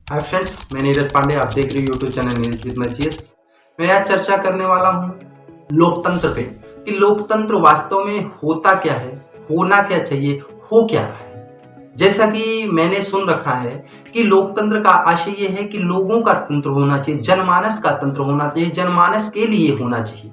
Hi friends, मैं नीरज पांडे। आप देख रहे हो यूट्यूब चैनल नीरज विद मैचियस। मैं आज चर्चा करने वाला हूँ लोकतंत्र पे कि लोकतंत्र वास्तव में होता क्या है, होना क्या चाहिए, हो क्या रहा है। जैसा कि मैंने सुन रखा है कि लोकतंत्र का आशय ये है कि लोगों का तंत्र होना चाहिए, जनमानस का तंत्र होना चाहिए, जनमानस के लिए होना चाहिए।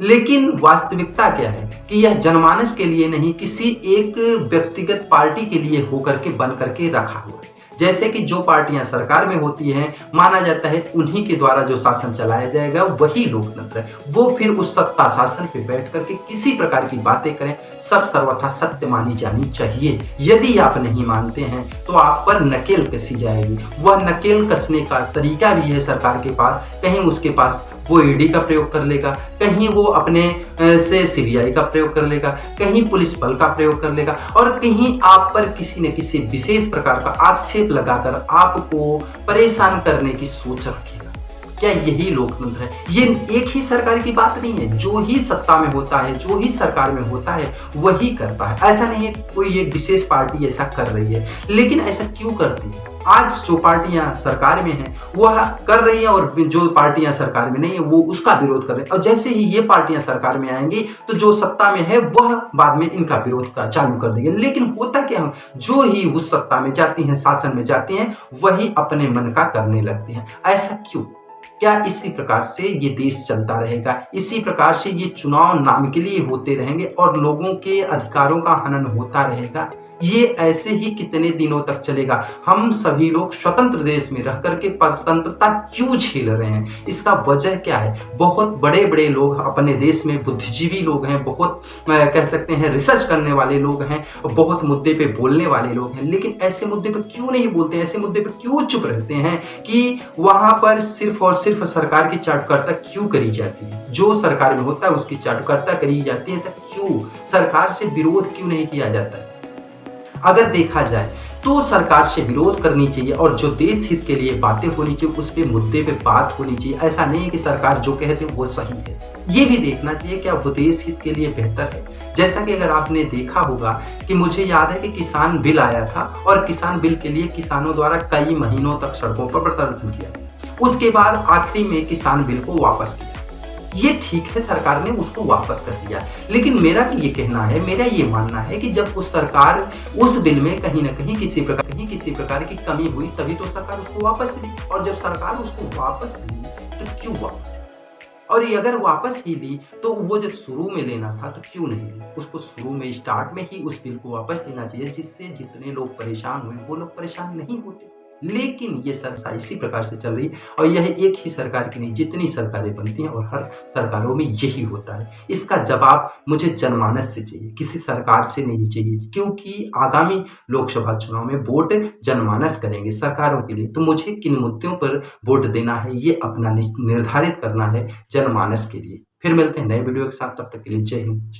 लेकिन वास्तविकता क्या है कि यह जनमानस के लिए नहीं, किसी एक व्यक्तिगत पार्टी के लिए होकर के बन करके रखा हुआ है। जैसे कि जो पार्टियां सरकार में होती हैं, माना जाता है उन्हीं के द्वारा जो शासन चलाया जाएगा वही लोकतंत्र है। वो फिर उस सत्ता शासन पे बैठ करके किसी प्रकार की बातें करें, सब सर्वथा सत्य मानी जानी चाहिए। यदि आप नहीं मानते हैं तो आप पर नकेल कसी जाएगी। वह नकेल कसने का तरीका भी है सरकार के पास। कहीं उसके पास वो ईडी का प्रयोग कर लेगा, कहीं वो अपने से सीबीआई का प्रयोग कर लेगा, कहीं पुलिस बल का प्रयोग कर लेगा और कहीं आप पर किसी न किसी विशेष प्रकार का आक्षेप लगाकर आपको परेशान करने की सोच रखेगा। क्या यही लोकतंत्र है? ये एक ही सरकार की बात नहीं है। जो ही सत्ता में होता है, जो ही सरकार में होता है, वही करता है। ऐसा नहीं है कोई एक विशेष पार्टी ऐसा कर रही है। लेकिन ऐसा क्यों करती है? आज जो पार्टियां सरकार में हैं वह कर रही हैं और जो पार्टियां सरकार में नहीं है वो उसका विरोध कर रहे हैं। और जैसे ही ये पार्टियां सरकार में आएंगी तो जो सत्ता में है वह बाद में इनका विरोध का चालू कर देंगे। लेकिन होता क्या है, जो ही उस सत्ता में जाती हैं, शासन में जाती हैं, वही अपने मन का करने लगती हैं। ऐसा क्यों? क्या इसी प्रकार से ये देश चलता रहेगा? इसी प्रकार से ये चुनाव नाम के लिए होते रहेंगे और लोगों के अधिकारों का हनन होता रहेगा? ये ऐसे ही कितने दिनों तक चलेगा? हम सभी लोग स्वतंत्र देश में रह करके परतंत्रता क्यों झेल रहे हैं? इसका वजह क्या है? बहुत बड़े बड़े लोग अपने देश में बुद्धिजीवी लोग हैं, बहुत कह सकते हैं रिसर्च करने वाले लोग हैं, बहुत मुद्दे पे बोलने वाले लोग हैं। लेकिन ऐसे मुद्दे पर क्यों नहीं बोलते? ऐसे मुद्दे पर क्यों चुप रहते हैं कि वहां पर सिर्फ और सिर्फ सरकार की चाटुकारिता क्यों करी जाती है? जो सरकार में होता है उसकी चाटुकारिता करी जाती है। ऐसा क्यों? सरकार से विरोध क्यों नहीं किया जाता है? अगर देखा जाए तो सरकार से विरोध करनी चाहिए और जो देश हित के लिए बातें होनी चाहिए उस पे मुद्दे पे बात होनी चाहिए। ऐसा नहीं है कि सरकार जो कहते हैं वो सही है। ये भी देखना चाहिए क्या वो देश हित के लिए बेहतर है। जैसा कि अगर आपने देखा होगा कि मुझे याद है कि किसान बिल आया था और किसान बिल के लिए किसानों द्वारा कई महीनों तक सड़कों पर प्रदर्शन किया। उसके बाद आखिरी में किसान बिल को वापस किया। ये ठीक है, सरकार ने उसको वापस कर दिया। लेकिन मेरा ये कहना है, मेरा ये मानना है कि जब उस सरकार उस बिल में कहीं ना कहीं किसी प्रकार की कमी हुई तभी तो सरकार उसको वापस ली। और जब सरकार उसको वापस ली तो क्यों वापस ली? और ये अगर वापस ही ली तो वो जब शुरू में लेना था तो क्यों नहीं ली? उसको शुरू में स्टार्ट में ही उस बिल को वापस लेना चाहिए, जिससे जितने लोग परेशान हुए वो लोग परेशान नहीं होते। लेकिन ये संस्था इसी प्रकार से चल रही है और यह एक ही सरकार की नहीं, जितनी सरकारें बनती हैं और हर सरकारों में यही होता है। इसका जवाब मुझे जनमानस से चाहिए, किसी सरकार से नहीं चाहिए, क्योंकि आगामी लोकसभा चुनाव में वोट जनमानस करेंगे सरकारों के लिए। तो मुझे किन मुद्दों पर वोट देना है ये अपना निर्धारित करना है जनमानस के लिए। फिर मिलते हैं नए वीडियो के साथ, तब तक के लिए जय हिंद।